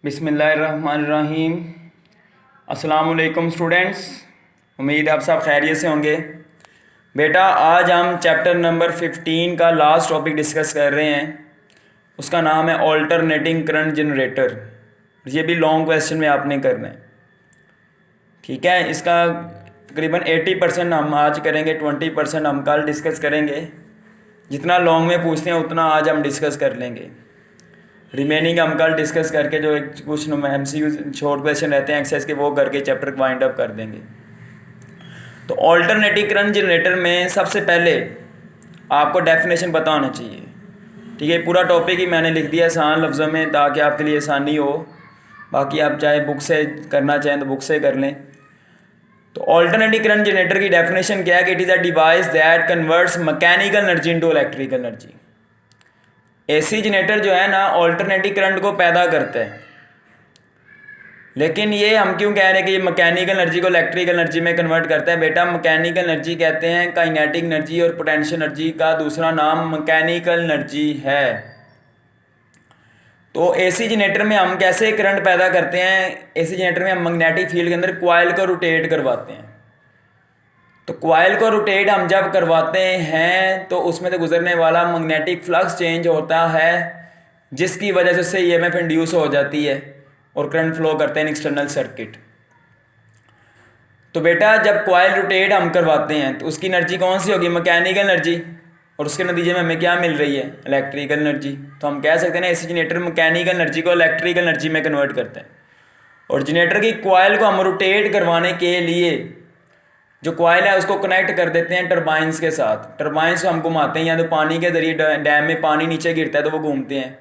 बिस्मिल्लाहिर्रहमानिर्रहीम। अस्सलाम वालेकुम स्टूडेंट्स, उम्मीद है आप सब खैरियत से होंगे। बेटा आज हम चैप्टर नंबर 15 का लास्ट टॉपिक डिस्कस कर रहे हैं। उसका नाम है ऑल्टरनेटिंग करंट जनरेटर। ये भी लॉन्ग क्वेश्चन में आपने करना है, ठीक है। इसका तकरीबन 80% हम आज करेंगे, 20% हम कल डिस्कस करेंगे। जितना लॉन्ग में पूछते हैं उतना आज हम डिस्कस कर लेंगे। रिमेनिंग हम कल डिस्कस करके जो एक कुछ MCQ शॉर्ट क्वेश्चन रहते हैं एक्सरसाइज के, वो करके चैप्टर वाइंड अप कर देंगे। तो ऑल्टरनेटिव करंट जनरेटर में सबसे पहले आपको डेफिनेशन पता होना चाहिए, ठीक है। पूरा टॉपिक ही मैंने लिख दिया आसान लफ्ज़ों में ताकि आपके लिए आसानी हो। बाकी आप चाहे बुक से करना चाहें तो बुक से कर लें। तो ऑल्टरनेटिव करंट जनरेटर की डेफिनेशन क्या है कि it is a device that converts mechanical energy into electrical energy. AC generator जो है ना ऑल्टरनेटिव करंट को पैदा करता है, लेकिन ये हम क्यों कह रहे हैं कि ये मैकेनिकल एनर्जी को इलेक्ट्रिकल एनर्जी में कन्वर्ट करता है। बेटा मैकेनिकल एनर्जी कहते हैं काइनेटिक एनर्जी और पोटेंशियल एनर्जी का दूसरा नाम मैकेनिकल एनर्जी है। तो एसी जनरेटर में हम कैसे करंट पैदा करते हैं? एसी जनरेटर में हम मैग्नेटिक फील्ड के अंदर कॉइल को रोटेट करवाते हैं। तो कॉइल को रोटेट हम जब करवाते हैं तो उसमें से गुजरने वाला मैग्नेटिक फ्लक्स चेंज होता है, जिसकी वजह से उससे ईएमएफ इंड्यूस हो जाती है और करंट फ्लो करते हैं एक्सटर्नल सर्किट। तो बेटा जब कॉइल रोटेट हम करवाते हैं तो उसकी एनर्जी कौन सी होगी? मैकेनिकल एनर्जी, और उसके नतीजे में हमें क्या मिल रही है? Electrical energy. तो हम कह सकते हैं ना एसी जनरेटर मैकेनिकल एनर्जी को इलेक्ट्रिकल एनर्जी में कन्वर्ट करते हैं। और जनरेटर की कॉइल को हम रोटेट करवाने के लिए जो कॉइल है उसको कनेक्ट कर देते हैं टरबाइंस के साथ। टरबाइंस को हम घुमाते हैं, या तो पानी के जरिए डैम में पानी नीचे गिरता है तो वो घूमते हैं।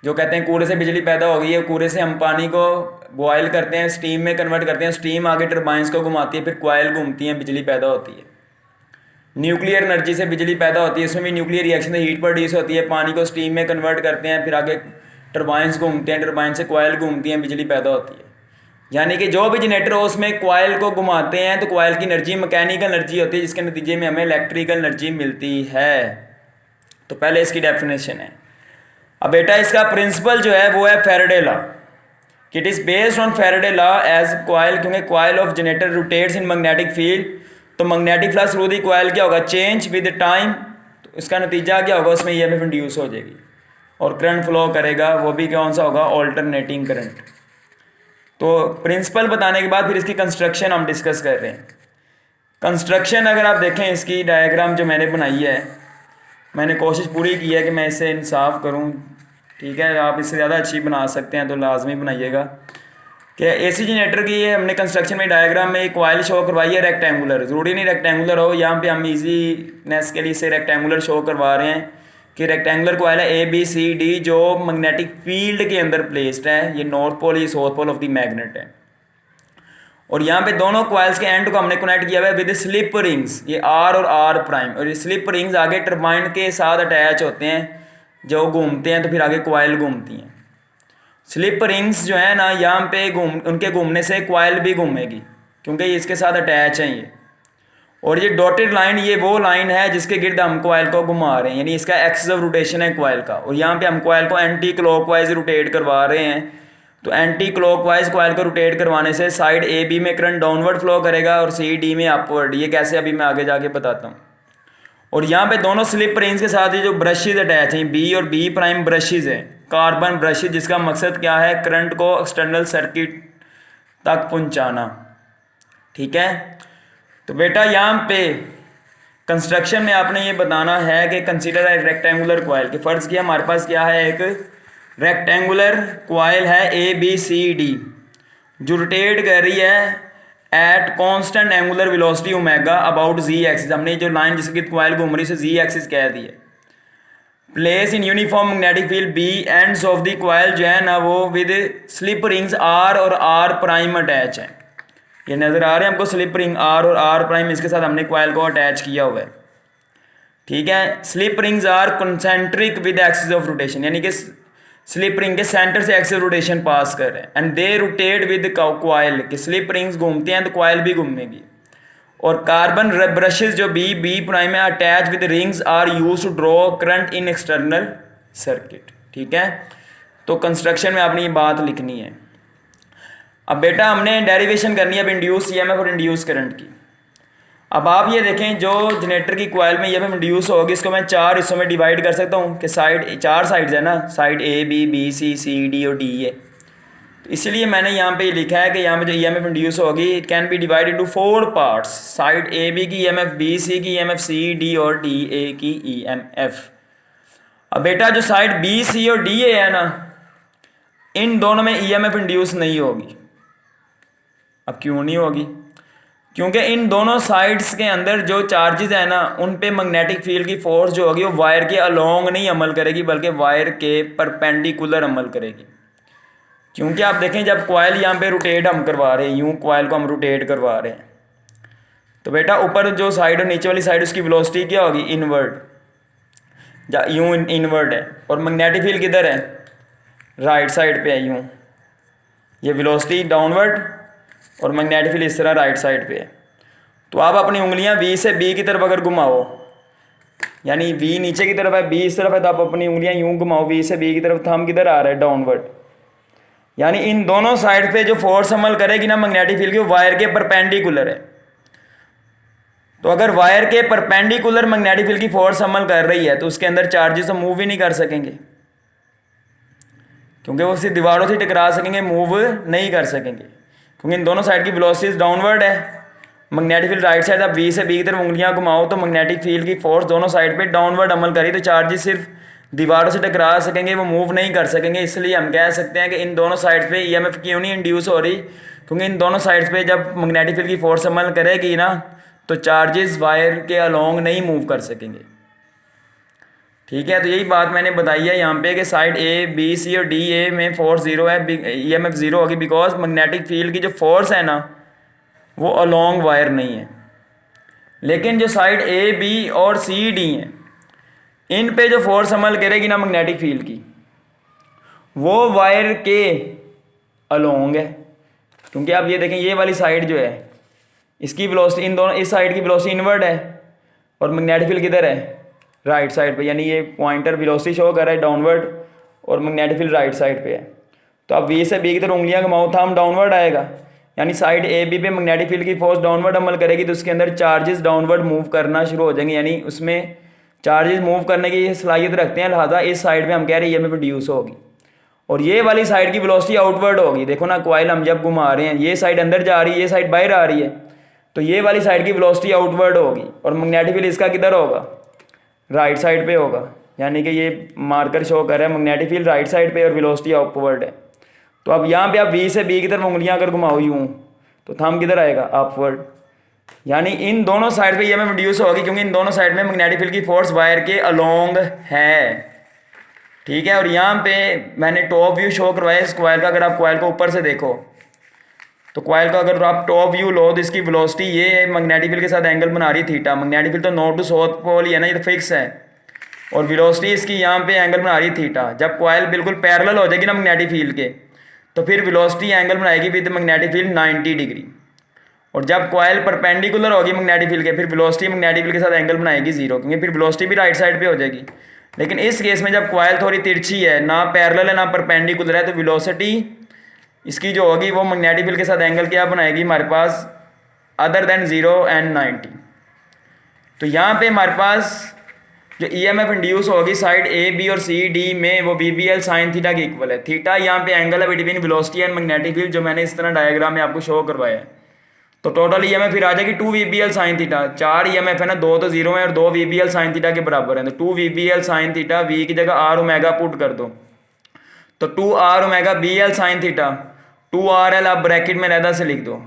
जो कहते हैं कूड़े से बिजली पैदा हो गई है, कूड़े से हम पानी को बॉयल करते हैं, स्टीम में कन्वर्ट करते हैं, स्टीम आगे टरबाइंस को घुमाती है, फिर कॉइल घूमती है, बिजली पैदा होती है। न्यूक्लियर एनर्जी से बिजली पैदा होती है, इसमें भी न्यूक्लियर रिएक्शन से हीट प्रोड्यूस होती है, पानी को स्टीम में कन्वर्ट करते हैं, फिर आगे टरबाइंस घूमते हैं, टरबाइन से कॉइल घूमती हैं, बिजली पैदा होती है। यानी कि जो भी जनरेटर हो उसमें कॉइल को घुमाते हैं तो कॉइल की एनर्जी मैकेनिकल एनर्जी होती है, जिसके नतीजे में हमें इलेक्ट्रिकल एनर्जी मिलती है। तो पहले इसकी डेफिनेशन है। अब बेटा इसका प्रिंसिपल जो है वो है फैराडे लॉ, कि it is based on Faraday law as coil, क्योंकि coil of generator rotates in magnetic field. तो magnetic flux through the coil क्या होगा? Change with time. तो इसका नतीजा क्या होगा? उसमें ईएमएफ इंड्यूस हो जाएगी और करंट फ्लो करेगा, वो भी कौन सा होगा? Alternating current. तो प्रिंसिपल बताने के बाद फिर इसकी कंस्ट्रक्शन हम डिस्कस कर रहे हैं। कंस्ट्रक्शन अगर आप देखें, इसकी डायग्राम जो मैंने बनाई है, मैंने कोशिश पूरी की है कि मैं इसे इंसाफ करूं, ठीक है। आप इससे ज़्यादा अच्छी बना सकते हैं तो लाजमी बनाइएगा। कि एसी जनरेटर की ये हमने कंस्ट्रक्शन में डायग्राम में एक कॉइल शो करवाई है रेक्टेंगुलर। ज़रूरी नहीं रेक्टेंगुलर हो, यहाँ पे हम ईजीनेस के लिए इसे रेक्टेंगुलर शो करवा रहे हैं कि रेक्टेंगुलर कॉइल है ABCD, जो मैग्नेटिक फील्ड के अंदर प्लेस्ड है। ये नॉर्थ पोल, ये south pole of the magnet है। और यहाँ पे दोनों कॉइल्स के एंड को हमने कनेक्ट किया हुआ है विद स्लिप रिंग्स, ये R और R प्राइम। और ये स्लिप रिंग्स आगे टरबाइन के साथ अटैच होते हैं, जो घूमते हैं तो फिर आगे कॉइल घूमती हैं। स्लिप रिंग्स जो है ना, यहाँ पे उनके घूमने से कॉइल भी घूमेगी, क्योंकि ये इसके साथ अटैच हैं ये। और ये डॉटेड लाइन, ये वो लाइन है जिसके गिर्द हम कॉइल को घुमा रहे हैं, यानी इसका एक्सिस ऑफ रोटेशन है कॉइल का। और यहाँ पे हम कॉइल को एंटी क्लॉकवाइज रोटेट करवा रहे हैं। तो एंटी क्लॉकवाइज कॉइल को रोटेट करवाने से साइड AB में करंट डाउनवर्ड फ्लो करेगा और CD में अपवर्ड। ये कैसे, अभी मैं आगे जाके बताता हूँ। और यहाँ पे दोनों स्लिप रिंग्स के साथ ये जो ब्रशेज अटैच हैं, B और B प्राइम ब्रशेज हैं, कार्बन ब्रशेज, जिसका मकसद क्या है? करंट को एक्सटर्नल सर्किट तक पहुँचाना, ठीक है। तो बेटा यहाँ पे कंस्ट्रक्शन में आपने ये बताना है कि कंसीडर एक रेक्टेंगुलर कॉइल, कि फ़र्ज़ किया हमारे पास क्या है? एक रेक्टेंगुलर कॉइल है ABCD, जो रोटेट कर रही है at constant angular velocity omega about Z axis. हमने जो लाइन जिसकी कॉइल घूम रही है उसे Z एक्सिस कह दी है। Place in uniform magnetic field B, ends of the coil जो है ना वो विद स्लिप रिंग्स R और R प्राइम अटैच है। ये नज़र आ रहे हैं हमको स्लिप रिंग R और R प्राइम, इसके साथ हमने कॉइल को अटैच किया हुआ है, ठीक है। Slip rings are concentric with axis of rotation, यानी कि स्लिप रिंग के सेंटर से एक्सिस रोटेशन पास कर रहे हैं। And they rotate with coil, कि स्लिप रिंग्स घूमते हैं तो कॉइल भी घूमेगी। और कार्बन ब्रशेज जो B प्राइम में attach with rings are use to draw current in external circuit, ठीक है। तो कंस्ट्रक्शन में आपने ये बात लिखनी है। अब बेटा हमने डेरिवेशन करनी है अब इंड्यूस ईएमएफ और इंड्यूस करंट की। अब आप ये देखें जो जनरेटर की कॉइल में ईएमएफ इंड्यूस होगी इसको मैं 4 हिस्सों में डिवाइड कर सकता हूँ कि साइड 4 साइड्स है ना, side A B C C D और डी है। तो इसलिए मैंने यहाँ पे लिखा है कि यहाँ पे जो ईएमएफ इंड्यूस होगी it can be divided to 4 parts, side A B की ईएमएफ, बी सी की ईएमएफ, सी डी और डी ए की ईएमएफ। अब बेटा जो साइड बी सी और डी ए है ना, इन दोनों में ईएमएफ इंड्यूस नहीं होगी। अब क्यों नहीं होगी? क्योंकि इन दोनों साइड्स के अंदर जो चार्जेस है ना उन पे मैग्नेटिक फील्ड की फोर्स जो होगी वो वायर के अलोंग नहीं अमल करेगी बल्कि वायर के परपेंडिकुलर अमल करेगी। क्योंकि आप देखें जब कॉइल यहाँ पे रोटेट हम करवा रहे हैं, यूँ कॉइल को हम रोटेट करवा रहे हैं, तो बेटा ऊपर जो साइड और नीचे वाली साइड उसकी वेलोसिटी क्या होगी? इनवर्ड, यूँ इनवर्ड है। और मैग्नेटिक फील्ड किधर है? राइट साइड पे है यूँ, ये वेलोसिटी डाउनवर्ड और मैग्नेटिक फील्ड इस तरह राइट साइड पे है। तो आप अपनी उंगलियां वी से बी की तरफ अगर घुमाओ, यानी वी नीचे की तरफ है बी इस तरफ है, तो आप अपनी उंगलियां यूं घुमाओ वी से बी की तरफ, थंब किधर आ रहा है? डाउनवर्ड। यानी इन दोनों साइड पे जो फोर्स अमल करेगी ना मैग्नेटिक फील्ड की, वायर के परपेंडिकुलर है। तो अगर वायर के परपेंडिकुलर मैग्नेटिक फील्ड की फोर्स अमल कर रही है तो उसके अंदर चार्जेस तो मूव ही नहीं कर सकेंगे, क्योंकि वो सिर्फ दीवारों से टकरा सकेंगे, मूव नहीं कर सकेंगे, क्योंकि इन दोनों साइड की वेलोसिटीज डाउनवर्ड है। मैग्नेटिक फील्ड राइट साइड, आप बी से बी की तरफ उंगलियां घुमाओ तो मैग्नेटिक फील्ड की फोर्स दोनों साइड पे डाउनवर्ड अमल करी, तो चार्जेस सिर्फ दीवारों से टकरा सकेंगे, वो मूव नहीं कर सकेंगे। इसलिए हम कह सकते हैं कि इन दोनों साइड पे ईएमएफ क्यों नहीं इंड्यूस हो रही? क्योंकि इन दोनों साइड्स पे जब मैग्नेटिक फील्ड की फोर्स अमल करेगी ना तो चार्जेस वायर के अलोंग नहीं मूव कर सकेंगे। ठीक है, तो यही बात मैंने बताई है यहाँ पे कि साइड ए बी सी और डी ए में फोर्स जीरो है, ईएमएफ जीरो होगी, बिकॉज मैग्नेटिक फील्ड की जो फोर्स है ना वो अलोंग वायर नहीं है। लेकिन जो साइड ए बी और सी डी हैं इन पे जो फोर्स अमल करेगी ना मैग्नेटिक फील्ड की वो वायर के अलोंग है। क्योंकि आप ये देखें ये वाली साइड जो है इसकी वेलोसिटी, इन दोनों इस साइड की वेलोसिटी इनवर्ड है और मैग्नेटिक फील्ड किधर है? राइट साइड पे, यानी ये पॉइंटर वेलोसिटी शो कर रहा है डाउनवर्ड और मैग्नेटिक फील्ड राइट साइड पे है। तो आप वी से बी की तरफ उंगलियां घुमाओ थंब डाउनवर्ड आएगा, यानी साइड ए बी पे मैग्नेटिक फील्ड की फोर्स डाउनवर्ड अमल करेगी तो उसके अंदर चार्जेस डाउनवर्ड मूव करना शुरू हो जाएंगे, यानी उसमें चार्जेस मूव करने की सलाहियत रखते हैं, लिहाजा इस साइड में हम कह रहे हैं ईएमएफ प्रोड्यूस होगी। और ये वाली साइड की वेलोसिटी आउटवर्ड होगी। देखो ना कॉइल हम जब घुमा रहे हैं ये साइड अंदर जा रही है, ये साइड बाहर आ रही है, तो ये वाली साइड की वेलोसिटी आउटवर्ड होगी और मैग्नेटिक फील्ड इसका किधर होगा? राइट साइड पे होगा। यानी कि ये मार्कर शो कर रहा है मैग्नेटिक फील्ड राइट साइड पे और वेलोसिटी अपवर्ड है। तो अब यहाँ पे आप बी से बी की तरफ उंगलियां अगर घुमाओ यूँ तो थंब किधर आएगा? अपवर्ड। यानी इन दोनों साइड पे ईएमएफ इंड्यूस होगी क्योंकि इन दोनों साइड में मैग्नेटिक फील्ड की फोर्स वायर के अलोंग है। ठीक है, और यहाँ पे मैंने टॉप व्यू शो करवाया इस कॉइल का। अगर आप कॉइल को ऊपर से देखो तो कॉइल का अगर आप टॉप व्यू लो तो इसकी वेलोसिटी ये मैग्नेटिक फील्ड के साथ एंगल बना रही थीटा। मैग्नेटिक फील्ड तो नॉर्थ टू साउथ पोल ही है ना, ये तो फिक्स है, और वेलोसिटी इसकी यहाँ पे एंगल बना रही थीटा। जब कॉइल बिल्कुल पैरेलल हो जाएगी ना मैग्नेटिक फील्ड के तो फिर वेलोसिटी एंगल बनाएगी विद मैग्नेटिक फील्ड 90 डिग्री, और जब कॉइल परपेंडिकुलर होगी मैग्नेटिक फील्ड के फिर वेलोसिटी मैग्नेटिक फील्ड के साथ एंगल बनाएगी जीरो, क्योंकि फिर वेलोसिटी भी राइट साइड पे हो जाएगी। लेकिन इस केस में जब कॉइल थोड़ी तिरछी है, ना पैरेलल है ना परपेंडिकुलर है, तो वेलोसिटी इसकी जो होगी वो मैग्नेटिक फील्ड के साथ एंगल क्या बनाएगी हमारे पास? Other than 0 and 90। तो यहाँ पे हमारे पास जो ईएमएफ इंड्यूस होगी साइड ए बी और सी डी में वो BBL साइन थीटा के इक्वल है। थीटा यहाँ पे एंगल है between velocity and magnetic field, जो मैंने इस तरह डायग्राम में आपको शो करवाया है। तो टोटल ईएमएफ फिर आ जाएगी 2 VBL साइन थीटा। 4 ईएमएफ है ना, 2 तो 0 है और 2 VBL साइन थीटा के बराबर है, तो 2 VBL साइन थीटा, वी की जगह R ओमेगा पुट कर दो तो 2R omega BL sine theta, 2RL आप ब्रैकेट में रहता से लिख दो,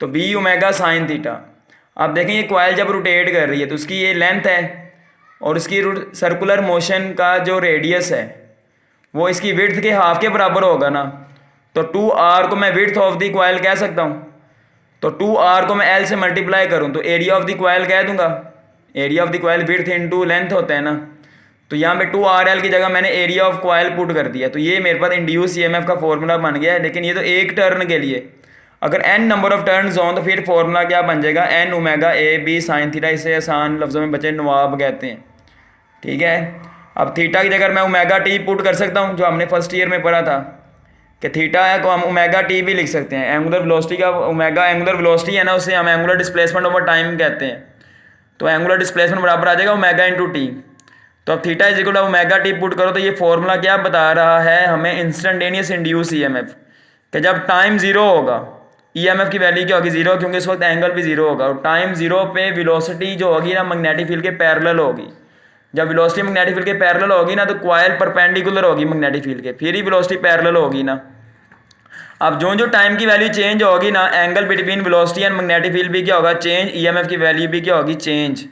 तो B ओमेगा साइन थीटा। आप देखें ये कॉइल जब रोटेट कर रही है तो उसकी ये लेंथ है और इसकी सर्कुलर मोशन का जो रेडियस है वो इसकी विड्थ के हाफ के बराबर होगा ना। तो 2R को मैं विड्थ ऑफ द कॉइल कह सकता हूँ, तो 2R को मैं L से मल्टीप्लाई करूँ तो एरिया ऑफ द कॉइल कह दूंगा। Area of the coil width into length होता है ना, तो यहाँ पे 2RL की जगह मैंने एरिया ऑफ कॉइल पुट कर दिया, तो ये मेरे पास इंड्यूस ईएमएफ का फॉर्मूला बन गया है। लेकिन ये तो एक टर्न के लिए, अगर n नंबर ऑफ टर्न्स हों तो फिर फॉर्मूला क्या बन जाएगा? n omega A B sine theta. इसे आसान लफ्ज़ों में बच्चे नवाब कहते हैं। ठीक है, अब थीटा की जगह मैं ओमेगा टी पुट कर सकता हूँ, जो हमने फर्स्ट ईयर में पढ़ा था कि थीटा है, तो हम ओमेगा टी भी लिख सकते हैं। एंगुलर वेलोसिटी का ओमेगा एंगुलर वेलोसिटी है ना, उसे हम एंगुलर डिस्प्लेसमेंट ओवर टाइम कहते हैं। तो एंगुलर डिस्प्लेसमेंट बराबर आ जाएगा ओमेगा इंटू टी। तो अब theta is equal to omega T put करो, तो ये फॉर्मूला क्या बता रहा है हमें, इंस्टेंटेनियस इंड्यूस ईएमएफ, कि जब टाइम जीरो होगा ईएमएफ की वैल्यू क्या होगी, जीरो, क्योंकि इस वक्त एंगल भी जीरो होगा। और टाइम जीरो पे वेलोसिटी जो होगी ना मैग्नेटिक फील्ड के पैरेलल होगी। जब वेलोसिटी मैग्नेटिक फील्ड के पैरेलल होगी ना, तो कॉइल परपेंडिकुलर होगी मैग्नेटिक फील्ड के, फिर ही वेलोसिटी पैरेलल होगी ना। अब जो टाइम की वैल्यू चेंज होगी ना, angle between velocity and magnetic field भी क्या होगा, चेंज, ईएमएफ की वैल्यू भी क्या होगी, चेंज।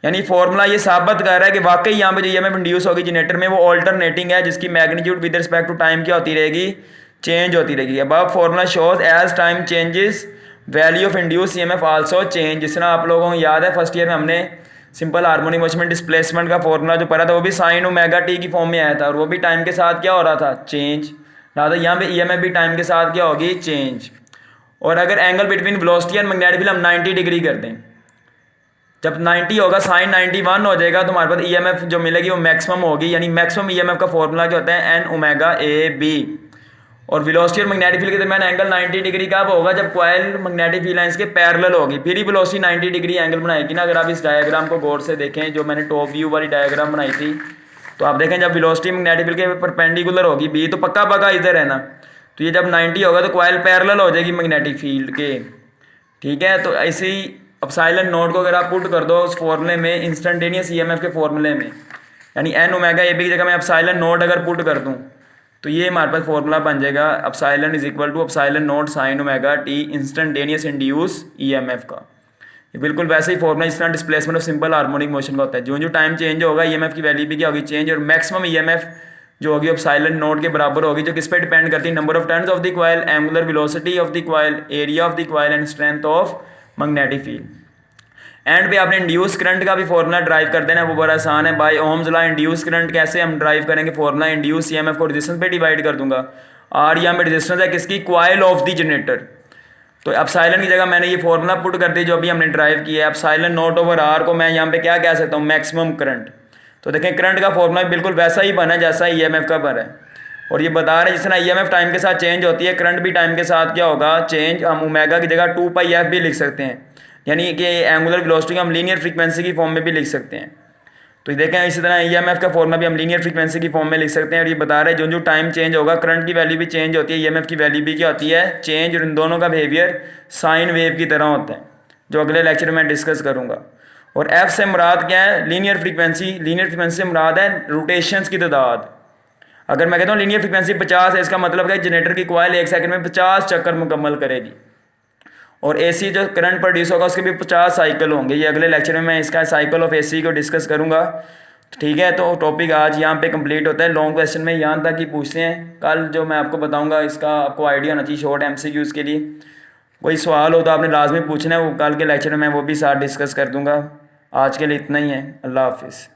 यानी फॉर्मूला ये साबित कर रहा है कि वाकई यहाँ पे जो ईएमएफ इंड्यूस होगी जनरेटर में वो ऑल्टरनेटिंग है, जिसकी magnitude with respect to time क्या होती रहेगी, चेंज होती रहेगी। अब formula shows as time changes value of induce EMF also change. जिस तरह आप लोगों को याद है फर्स्ट ईयर में हमने सिंपल हार्मोनिक मोशन में डिस्प्लेसमेंट का फॉर्मूला जो पढ़ा था, वो भी साइन ओमेगा टी की फॉर्म में आया था, और वो भी टाइम के साथ क्या हो रहा था, चेंज। लिहाजा यहाँ पे ईएमएफ भी टाइम के साथ क्या होगी, चेंज। और अगर angle between velocity and magnetic field हम 90 डिग्री कर दें, जब 90 होगा साइन 91 हो जाएगा, तो हमारे पास ईएमएफ जो मिलेगी वो मैक्सिमम होगी। यानी मैक्सिमम ईएमएफ का फॉर्मूला क्या होता है, एन ओमेगा ए बी। और वेलोसिटी और मैग्नेटिक फील्ड के दरमियान एंगल 90 डिग्री कब होगा, जब कॉइल मैग्नेटिक फील्ड लाइंस के पैरेलल होगी, फिर ही वेलोसिटी 90 डिग्री एंगल बनाएगी ना। अगर आप इस डायग्राम को गौर से देखें, जो मैंने टॉप व्यू वाली डायग्राम बनाई थी, तो आप देखें जब वेलोसिटी मैग्नेटिक फील्ड के परपेंडिकुलर होगी बी, तो पक्का पक्का इधर है ना, तो ये जब 90 होगा तो कॉइल पैरेलल हो जाएगी मैग्नेटिक फील्ड के। ठीक है, तो ऐसे ही एप्सिलॉन नोट को अगर आप पुट कर दो उस फॉर्मूले में, इंस्टेंटेनियस ईएमएफ के फॉर्मूले में, यानी एन ओमेगा ए बी की जगह मैं एप्सिलॉन नोट अगर पुट कर दूं, तो ये हमारे पास फॉर्मूला बन जाएगा epsilon is equal to epsilon naught sine omega T instantaneous induce EMF का। ये बिल्कुल वैसे ही फॉर्मूला जिस तरह displacement of simple harmonic motion का होता है। जो टाइम चेंज होगा ईएमएफ की वैल्यू भी क्या होगी, चेंज। और मैक्सिमम ईएमएफ जो होगी एप्सिलॉन नोट के बराबर होगी, जो किस पे डिपेंड करती है, number of turns of the coil, angular velocity of the coil, area of the coil and strength of magnetic field. And पे आपने इंड्यूस करंट का भी फॉर्मूला ड्राइव कर देना है, वो बड़ा आसान है। By Ohm's law induce current कैसे हम ड्राइव करेंगे, फॉर्मूला इंड्यूस ईएमएफ को रेजिस्टेंस पे डिवाइड कर दूंगा। आर यहाँ पे रेजिस्टेंस है किसकी, कॉइल ऑफ द जनरेटर। तो एप्सिलॉन की जगह मैंने ये फॉर्मूला पुट कर दी जो अभी हमने ड्राइव किया है। एप्सिलॉन नोट ओवर आर को मैं यहाँ पे क्या कह सकता हूँ, मैक्सिमम करंट। तो देखें करंट का फॉर्मूला बिल्कुल वैसा ही बना है जैसा ईएमएफ का बना है। और ये बता रहे हैं जिस तरह ईएमएफ टाइम के साथ चेंज होती है, करंट भी टाइम के साथ क्या होगा, चेंज। हम ओमेगा की जगह 2πf भी लिख सकते हैं, यानी कि एंगुलर वेलोसिटी को हम लीनियर फ्रीक्वेंसी की फॉर्म में भी लिख सकते हैं। तो देखें इसी तरह ईएमएफ का फॉर्मूला भी हम लीनियर फ्रीक्वेंसी की फॉर्म में लिख सकते हैं। और ये बता रहे हैं जो टाइम चेंज होगा करंट की वैल्यू भी चेंज होती है, ईएमएफ की वैल्यू भी क्या होती है, चेंज। और इन दोनों का बिहेवियर साइन वेव की तरह होता है, जो अगले लेक्चर में मैं डिस्कस करूँगा। और एफ से मुराद क्या है, लीनियर फ्रीक्वेंसी। लीनियर फ्रीक्वेंसी से मुराद है रोटेशंस की तादाद। अगर मैं कहता हूँ लीनियर फ्रीक्वेंसी 50 है, इसका मतलब है जनरेटर की कॉइल 1 सेकंड में 50 चक्कर मुकम्मल करेगी। और एसी जो करंट प्रोड्यूस होगा उसके भी 50 साइकिल होंगे। ये अगले लेक्चर में मैं इसका साइकिल ऑफ एसी को डिस्कस करूँगा। ठीक है, तो टॉपिक आज यहाँ पे कंप्लीट होता है। लॉन्ग क्वेश्चन में यहाँ तक ही पूछते हैं, कल जो मैं आपको बताऊँगा इसका आपको आइडिया होना चाहिए शॉर्ट एमसीक्यूज़ के लिए। कोई सवाल हो तो आपने लाजमी पूछना है, वो कल के लेक्चर में मैं वो भी साथ डिस्कस कर दूँगा। आज के लिए इतना ही है, अल्लाह हाफिज़।